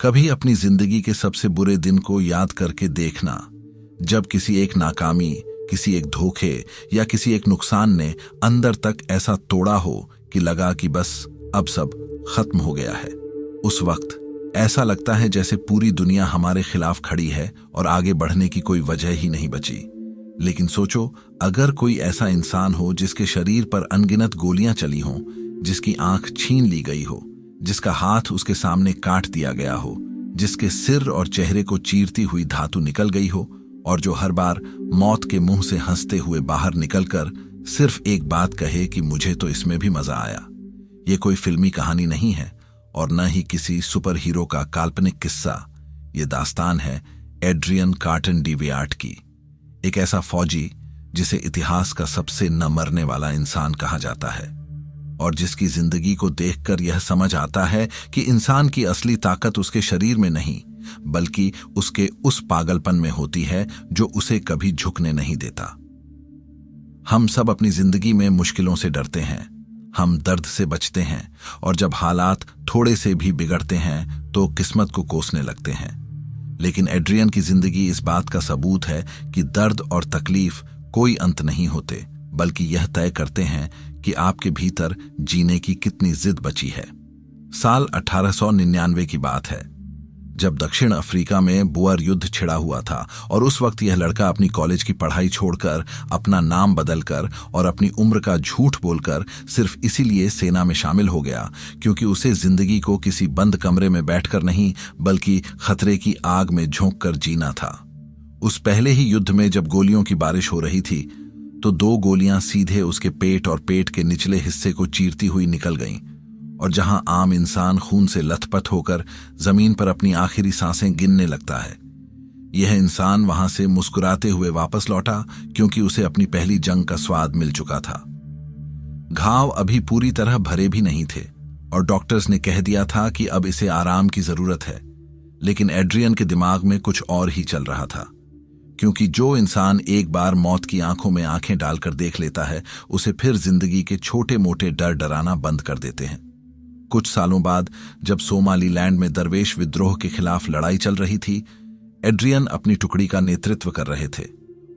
कभी अपनी जिंदगी के सबसे बुरे दिन को याद करके देखना, जब किसी एक नाकामी, किसी एक धोखे या किसी एक नुकसान ने अंदर तक ऐसा तोड़ा हो कि लगा कि बस अब सब खत्म हो गया है। उस वक्त ऐसा लगता है जैसे पूरी दुनिया हमारे खिलाफ खड़ी है और आगे बढ़ने की कोई वजह ही नहीं बची। लेकिन सोचो, अगर कोई ऐसा इंसान हो जिसके शरीर पर अनगिनत गोलियां चली हों, जिसकी आंख छीन ली गई हो, जिसका हाथ उसके सामने काट दिया गया हो, जिसके सिर और चेहरे को चीरती हुई धातु निकल गई हो और जो हर बार मौत के मुंह से हंसते हुए बाहर निकलकर सिर्फ एक बात कहे कि मुझे तो इसमें भी मजा आया। ये कोई फिल्मी कहानी नहीं है और न ही किसी सुपर हीरो का काल्पनिक किस्सा। ये दास्तान है एड्रियन कार्टन डिवियार्ट की, एक ऐसा फौजी जिसे इतिहास का सबसे न मरने वाला इंसान कहा जाता है और जिसकी जिंदगी को देखकर यह समझ आता है कि इंसान की असली ताकत उसके शरीर में नहीं, बल्कि उसके उस पागलपन में होती है जो उसे कभी झुकने नहीं देता। हम सब अपनी जिंदगी में मुश्किलों से डरते हैं, हम दर्द से बचते हैं और जब हालात थोड़े से भी बिगड़ते हैं तो किस्मत को कोसने लगते हैं। लेकिन एड्रियन की जिंदगी इस बात का सबूत है कि दर्द और तकलीफ कोई अंत नहीं होते, बल्कि यह तय करते हैं कि आपके भीतर जीने की कितनी जिद बची है। साल 1899 की बात है, जब दक्षिण अफ्रीका में बुअर युद्ध छिड़ा हुआ था और उस वक्त यह लड़का अपनी कॉलेज की पढ़ाई छोड़कर, अपना नाम बदलकर और अपनी उम्र का झूठ बोलकर सिर्फ इसीलिए सेना में शामिल हो गया क्योंकि उसे जिंदगी को किसी बंद कमरे में बैठकर नहीं, बल्कि खतरे की आग में झोंककर जीना था। उस पहले ही युद्ध में जब गोलियों की बारिश हो रही थी तो 2 गोलियां सीधे उसके पेट और पेट के निचले हिस्से को चीरती हुई निकल गईं और जहां आम इंसान खून से लथपथ होकर जमीन पर अपनी आखिरी सांसें गिनने लगता है, यह इंसान वहां से मुस्कुराते हुए वापस लौटा क्योंकि उसे अपनी पहली जंग का स्वाद मिल चुका था। घाव अभी पूरी तरह भरे भी नहीं थे और डॉक्टर्स ने कह दिया था कि अब इसे आराम की जरूरत है। लेकिन एड्रियन के दिमाग में कुछ और ही चल रहा था, क्योंकि जो इंसान एक बार मौत की आंखों में आंखें डालकर देख लेता है, उसे फिर जिंदगी के छोटे मोटे डर डराना बंद कर देते हैं। कुछ सालों बाद जब सोमालीलैंड में दरवेश विद्रोह के खिलाफ लड़ाई चल रही थी, एड्रियन अपनी टुकड़ी का नेतृत्व कर रहे थे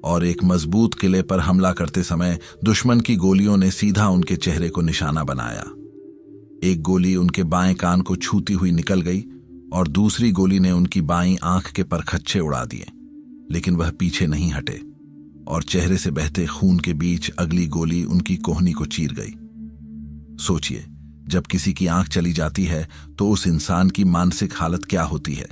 और एक मजबूत किले पर हमला करते समय दुश्मन की गोलियों ने सीधा उनके चेहरे को निशाना बनाया। एक गोली उनके बाएं कान को छूती हुई निकल गई और दूसरी गोली ने उनकी बाईं आंख के परखच्चे उड़ा दिए, लेकिन वह पीछे नहीं हटे और चेहरे से बहते खून के बीच अगली गोली उनकी कोहनी को चीर गई। सोचिए, जब किसी की आंख चली जाती है तो उस इंसान की मानसिक हालत क्या होती है।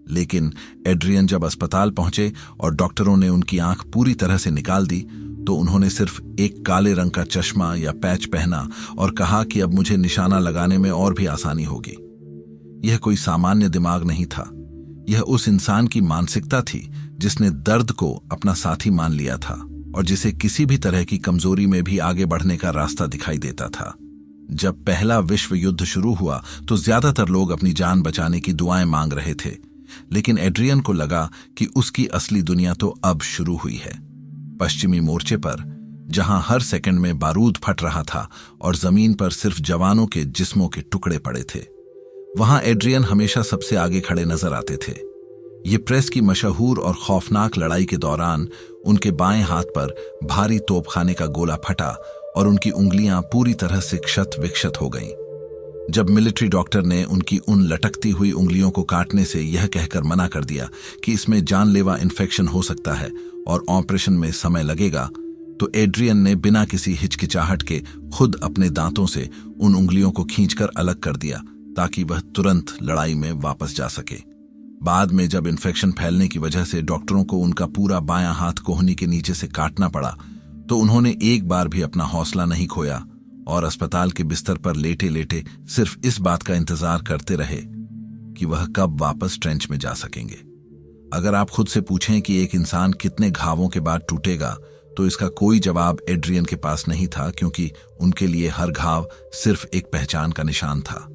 लेकिन एड्रियन जब अस्पताल पहुंचे और डॉक्टरों ने उनकी आंख पूरी तरह से निकाल दी तो उन्होंने सिर्फ एक काले रंग का चश्मा या पैच पहना और कहा कि अब मुझे निशाना लगाने में और भी आसानी होगी। यह कोई सामान्य दिमाग नहीं था, यह उस इंसान की मानसिकता थी जिसने दर्द को अपना साथी मान लिया था और जिसे किसी भी तरह की कमजोरी में भी आगे बढ़ने का रास्ता दिखाई देता था। जब पहला विश्व युद्ध शुरू हुआ तो ज्यादातर लोग अपनी जान बचाने की दुआएं मांग रहे थे, लेकिन एड्रियन को लगा कि उसकी असली दुनिया तो अब शुरू हुई है। पश्चिमी मोर्चे पर, जहां हर सेकंड में बारूद फट रहा था और जमीन पर सिर्फ जवानों के जिस्मों के टुकड़े पड़े थे, वहां एड्रियन हमेशा सबसे आगे खड़े नजर आते थे। ये प्रेस की मशहूर और खौफनाक लड़ाई के दौरान उनके बाएं हाथ पर भारी तोपखाने का गोला फटा और उनकी उंगलियां पूरी तरह से क्षत विक्षत हो गईं। जब मिलिट्री डॉक्टर ने उनकी उन लटकती हुई उंगलियों को काटने से यह कहकर मना कर दिया कि इसमें जानलेवा इन्फेक्शन हो सकता है और ऑपरेशन में समय लगेगा, तो एड्रियन ने बिना किसी हिचकिचाहट के खुद अपने दांतों से उन उंगलियों को खींचकर अलग कर दिया ताकि वह तुरंत लड़ाई में वापस जा सके। बाद में जब इन्फेक्शन फैलने की वजह से डॉक्टरों को उनका पूरा बायां हाथ कोहनी के नीचे से काटना पड़ा, तो उन्होंने एक बार भी अपना हौसला नहीं खोया और अस्पताल के बिस्तर पर लेटे लेटे सिर्फ इस बात का इंतजार करते रहे कि वह कब वापस ट्रेंच में जा सकेंगे। अगर आप खुद से पूछें कि एक इंसान कितने घावों के बाद टूटेगा, तो इसका कोई जवाब एड्रियन के पास नहीं था, क्योंकि उनके लिए हर घाव सिर्फ एक पहचान का निशान था।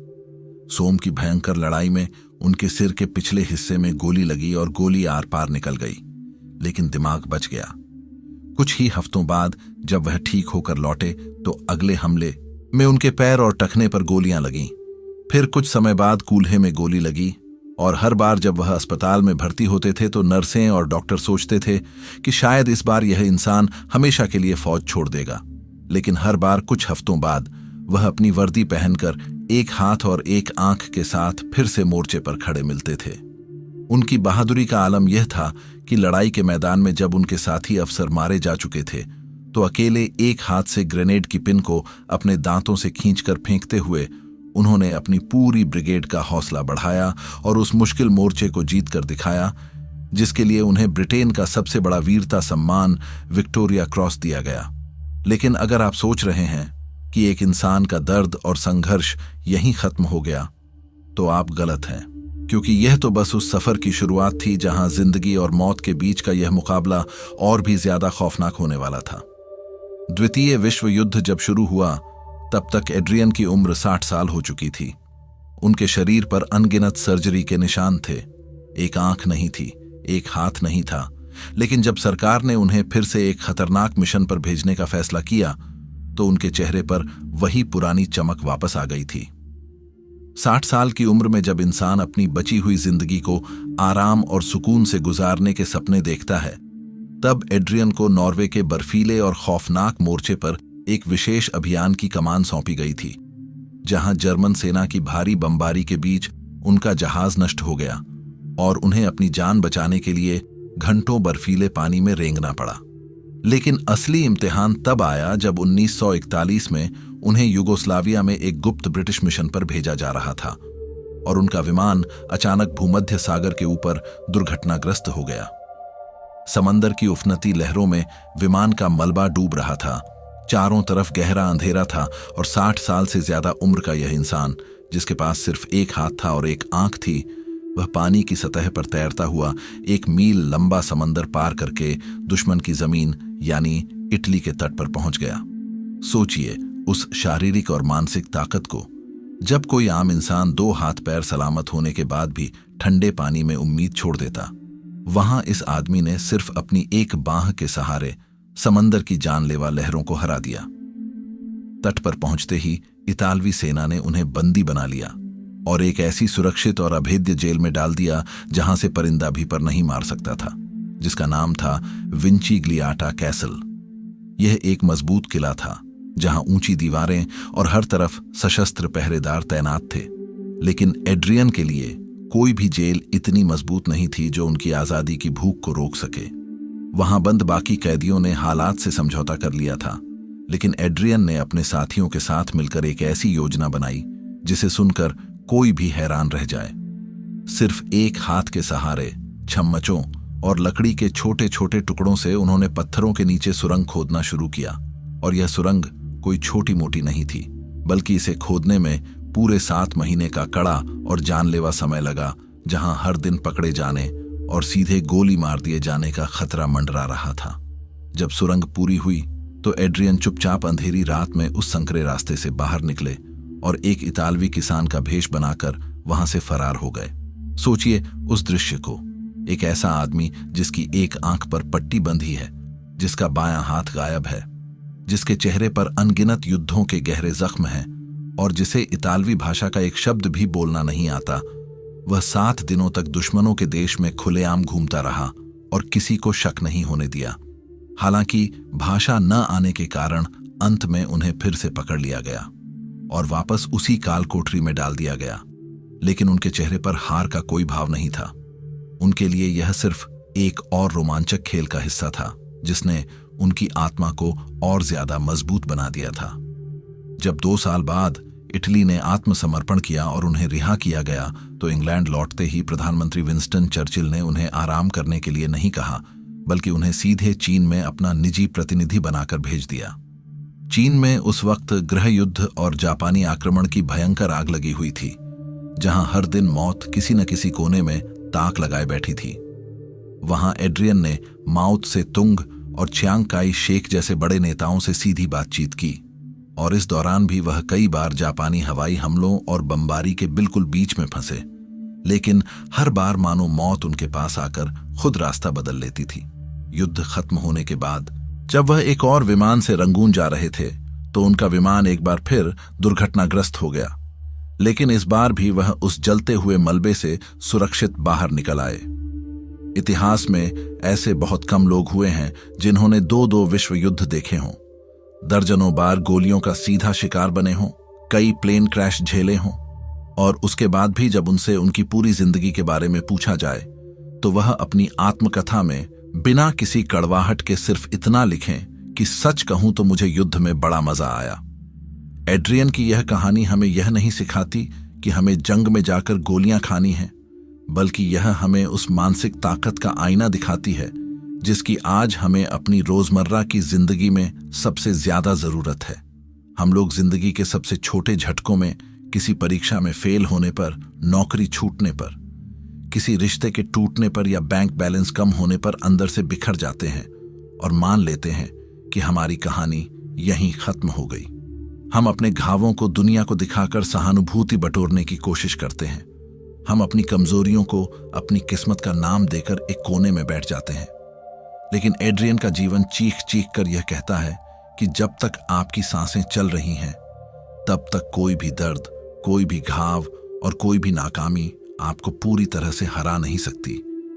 सोम की भयंकर लड़ाई में उनके सिर के पिछले हिस्से में गोली लगी और गोली आर पार निकल गई, लेकिन दिमाग बच गया। कुछ ही हफ्तों बाद जब वह ठीक होकर लौटे तो अगले हमले में उनके पैर और टखने पर गोलियां लगीं। फिर कुछ समय बाद कूल्हे में गोली लगी और हर बार जब वह अस्पताल में भर्ती होते थे तो नर्सें और डॉक्टर सोचते थे कि शायद इस बार यह इंसान हमेशा के लिए फौज छोड़ देगा। लेकिन हर बार कुछ हफ्तों बाद वह अपनी वर्दी पहनकर एक हाथ और एक आंख के साथ फिर से मोर्चे पर खड़े मिलते थे। उनकी बहादुरी का आलम यह था कि लड़ाई के मैदान में जब उनके साथी अफसर मारे जा चुके थे तो अकेले एक हाथ से ग्रेनेड की पिन को अपने दांतों से खींचकर फेंकते हुए उन्होंने अपनी पूरी ब्रिगेड का हौसला बढ़ाया और उस मुश्किल मोर्चे को जीत कर दिखाया, जिसके लिए उन्हें ब्रिटेन का सबसे बड़ा वीरता सम्मान विक्टोरिया क्रॉस दिया गया। लेकिन अगर आप सोच रहे हैं कि एक इंसान का दर्द और संघर्ष यहीं खत्म हो गया, तो आप गलत हैं, क्योंकि यह तो बस उस सफर की शुरुआत थी जहां जिंदगी और मौत के बीच का यह मुकाबला और भी ज्यादा खौफनाक होने वाला था। द्वितीय विश्व युद्ध जब शुरू हुआ तब तक एड्रियन की उम्र 60 साल हो चुकी थी। उनके शरीर पर अनगिनत सर्जरी के निशान थे। एक आंख नहीं थी, एक हाथ नहीं था, लेकिन जब सरकार ने उन्हें फिर से एक खतरनाक मिशन पर भेजने का फैसला किया तो उनके चेहरे पर वही पुरानी चमक वापस आ गई थी। 60 साल की उम्र में जब इंसान अपनी बची हुई जिंदगी को आराम और सुकून से गुजारने के सपने देखता है, तब एड्रियन को नॉर्वे के बर्फीले और खौफनाक मोर्चे पर एक विशेष अभियान की कमान सौंपी गई थी, जहां जर्मन सेना की भारी बमबारी के बीच उनका जहाज नष्ट हो गया और उन्हें अपनी जान बचाने के लिए घंटों बर्फीले पानी में रेंगना पड़ा। लेकिन असली इम्तिहान तब आया जब 1941 में उन्हें युगोस्लाविया में एक गुप्त ब्रिटिश मिशन पर भेजा जा रहा था और उनका विमान अचानक भूमध्य सागर के ऊपर दुर्घटनाग्रस्त हो गया। समंदर की उफनती लहरों में विमान का मलबा डूब रहा था। चारों तरफ गहरा अंधेरा था और 60 साल से ज्यादा उम्र का यह इंसान, जिसके पास सिर्फ एक हाथ था और एक आंख थी, वह पानी की सतह पर तैरता हुआ 1 मील लंबा समंदर पार करके दुश्मन की जमीन यानी इटली के तट पर पहुंच गया। सोचिए उस शारीरिक और मानसिक ताकत को, जब कोई आम इंसान 2 हाथ पैर सलामत होने के बाद भी ठंडे पानी में उम्मीद छोड़ देता, वहां इस आदमी ने सिर्फ अपनी एक बांह के सहारे समंदर की जानलेवा लहरों को हरा दिया। तट पर पहुंचते ही इतालवी सेना ने उन्हें बंदी बना लिया और एक ऐसी सुरक्षित और अभेद्य जेल में डाल दिया जहां से परिंदा भी पर नहीं मार सकता था, जिसका नाम था विंचिग्लियाटा कैसल। यह एक मजबूत किला था जहां ऊंची दीवारें और हर तरफ सशस्त्र पहरेदार तैनात थे। लेकिन एड्रियन के लिए कोई भी जेल इतनी मजबूत नहीं थी जो उनकी आजादी की भूख को रोक सके। वहां बंद बाकी कैदियों ने हालात से समझौता कर लिया था, लेकिन एड्रियन ने अपने साथियों के साथ मिलकर एक ऐसी योजना बनाई जिसे सुनकर कोई भी हैरान रह जाए। सिर्फ एक हाथ के सहारे छम्मचों और लकड़ी के छोटे छोटे टुकड़ों से उन्होंने पत्थरों के नीचे सुरंग खोदना शुरू किया, और यह सुरंग कोई छोटी मोटी नहीं थी, बल्कि इसे खोदने में पूरे 7 महीने का कड़ा और जानलेवा समय लगा, जहां हर दिन पकड़े जाने और सीधे गोली मार दिए जाने का खतरा मंडरा रहा था। जब सुरंग पूरी हुई तो एड्रियन चुपचाप अंधेरी रात में उस संकरे रास्ते से बाहर निकले और एक इतालवी किसान का भेष बनाकर वहां से फरार हो गए। सोचिए उस दृश्य को, एक ऐसा आदमी जिसकी एक आंख पर पट्टी बंधी है, जिसका बायां हाथ गायब है, जिसके चेहरे पर अनगिनत युद्धों के गहरे जख्म हैं और जिसे इतालवी भाषा का एक शब्द भी बोलना नहीं आता। वह 7 दिनों तक दुश्मनों के देश में खुलेआम घूमता रहा और किसी को शक नहीं होने दिया। हालांकि भाषा न आने के कारण अंत में उन्हें फिर से पकड़ लिया गया और वापस उसी काल कोठरी में डाल दिया गया, लेकिन उनके चेहरे पर हार का कोई भाव नहीं था। उनके लिए यह सिर्फ एक और रोमांचक खेल का हिस्सा था, जिसने उनकी आत्मा को और ज्यादा मजबूत बना दिया था। जब 2 साल बाद इटली ने आत्मसमर्पण किया और उन्हें रिहा किया गया, तो इंग्लैंड लौटते ही प्रधानमंत्री विंस्टन चर्चिल ने उन्हें आराम करने के लिए नहीं कहा, बल्कि उन्हें सीधे चीन में अपना निजी प्रतिनिधि बनाकर भेज दिया। चीन में उस वक्त गृह युद्ध और जापानी आक्रमण की भयंकर आग लगी हुई थी, जहां हर दिन मौत किसी न किसी कोने में ताक लगाए बैठी थी। वहां एड्रियन ने माओ त्से तुंग और चियांग काई शेक जैसे बड़े नेताओं से सीधी बातचीत की, और इस दौरान भी वह कई बार जापानी हवाई हमलों और बमबारी के बिल्कुल बीच में फंसे, लेकिन हर बार मानो मौत उनके पास आकर खुद रास्ता बदल लेती थी। युद्ध खत्म होने के बाद जब वह एक और विमान से रंगून जा रहे थे, तो उनका विमान एक बार फिर दुर्घटनाग्रस्त हो गया। लेकिन इस बार भी वह उस जलते हुए मलबे से सुरक्षित बाहर निकल आए। इतिहास में ऐसे बहुत कम लोग हुए हैं जिन्होंने दो दो विश्व युद्ध देखे हों, दर्जनों बार गोलियों का सीधा शिकार बने हों, कई प्लेन क्रैश झेले हों, और उसके बाद भी जब उनसे उनकी पूरी जिंदगी के बारे में पूछा जाए तो वह अपनी आत्मकथा में बिना किसी कड़वाहट के सिर्फ इतना लिखें कि सच कहूं तो मुझे युद्ध में बड़ा मजा आया। एड्रियन की यह कहानी हमें यह नहीं सिखाती कि हमें जंग में जाकर गोलियां खानी हैं, बल्कि यह हमें उस मानसिक ताकत का आईना दिखाती है जिसकी आज हमें अपनी रोजमर्रा की जिंदगी में सबसे ज्यादा जरूरत है। हम लोग जिंदगी के सबसे छोटे झटकों में, किसी परीक्षा में फेल होने पर, नौकरी छूटने पर, किसी रिश्ते के टूटने पर या बैंक बैलेंस कम होने पर अंदर से बिखर जाते हैं और मान लेते हैं कि हमारी कहानी यहीं खत्म हो गई। हम अपने घावों को दुनिया को दिखाकर सहानुभूति बटोरने की कोशिश करते हैं। हम अपनी कमजोरियों को अपनी किस्मत का नाम देकर एक कोने में बैठ जाते हैं। लेकिन एड्रियन का जीवन चीख चीख कर यह कहता है कि जब तक आपकी सांसें चल रही हैं, तब तक कोई भी दर्द, कोई भी घाव और कोई भी नाकामी आपको पूरी तरह से हरा नहीं सकती,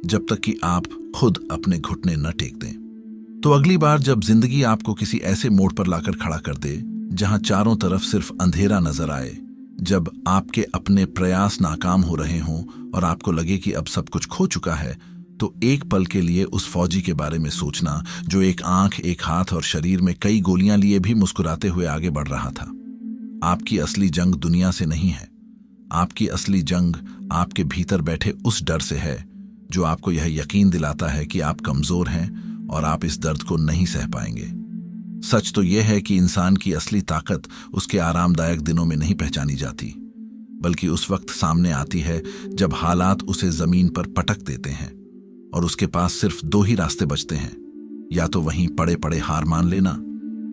जब तक कि आप खुद अपने घुटने न टेक दें। तो अगली बार जब जिंदगी आपको किसी ऐसे मोड़ पर लाकर खड़ा कर दे जहां चारों तरफ सिर्फ अंधेरा नजर आए, जब आपके अपने प्रयास नाकाम हो रहे हों और आपको लगे कि अब सब कुछ खो चुका है, तो एक पल के लिए उस फौजी के बारे में सोचना जो एक आंख, एक हाथ और शरीर में कई गोलियां लिए भी मुस्कुराते हुए आगे बढ़ रहा था। आपकी असली जंग दुनिया से नहीं है। आपकी असली जंग आपके भीतर बैठे उस डर से है जो आपको यह यकीन दिलाता है कि आप कमजोर हैं और आप इस दर्द को नहीं सह पाएंगे। सच तो यह है कि इंसान की असली ताकत उसके आरामदायक दिनों में नहीं पहचानी जाती, बल्कि उस वक्त सामने आती है जब हालात उसे जमीन पर पटक देते हैं और उसके पास सिर्फ दो ही रास्ते बचते हैं, या तो वहीं पड़े पड़े हार मान लेना,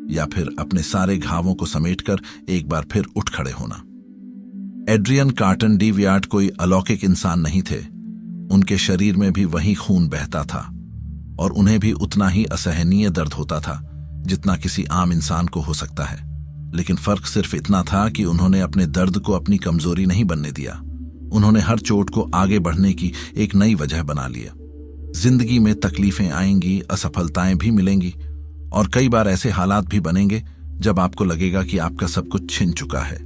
या फिर अपने सारे घावों को समेटकर एक बार फिर उठ खड़े होना। एड्रियन कार्टन डी वियाट कोई अलौकिक इंसान नहीं थे। उनके शरीर में भी वही खून बहता था और उन्हें भी उतना ही असहनीय दर्द होता था जितना किसी आम इंसान को हो सकता है। लेकिन फर्क सिर्फ इतना था कि उन्होंने अपने दर्द को अपनी कमजोरी नहीं बनने दिया। उन्होंने हर चोट को आगे बढ़ने की एक नई वजह बना लिया। जिंदगी में तकलीफें आएंगी, असफलताएं भी मिलेंगी और कई बार ऐसे हालात भी बनेंगे जब आपको लगेगा कि आपका सब कुछ छिन चुका है।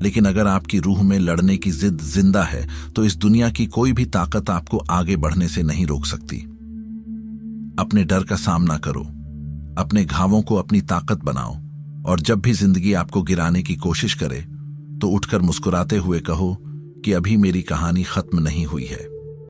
लेकिन अगर आपकी रूह में लड़ने की जिद जिंदा है तो इस दुनिया की कोई भी ताकत आपको आगे बढ़ने से नहीं रोक सकती। अपने डर का सामना करो, अपने घावों को अपनी ताकत बनाओ, और जब भी जिंदगी आपको गिराने की कोशिश करे तो उठकर मुस्कुराते हुए कहो कि अभी मेरी कहानी खत्म नहीं हुई है।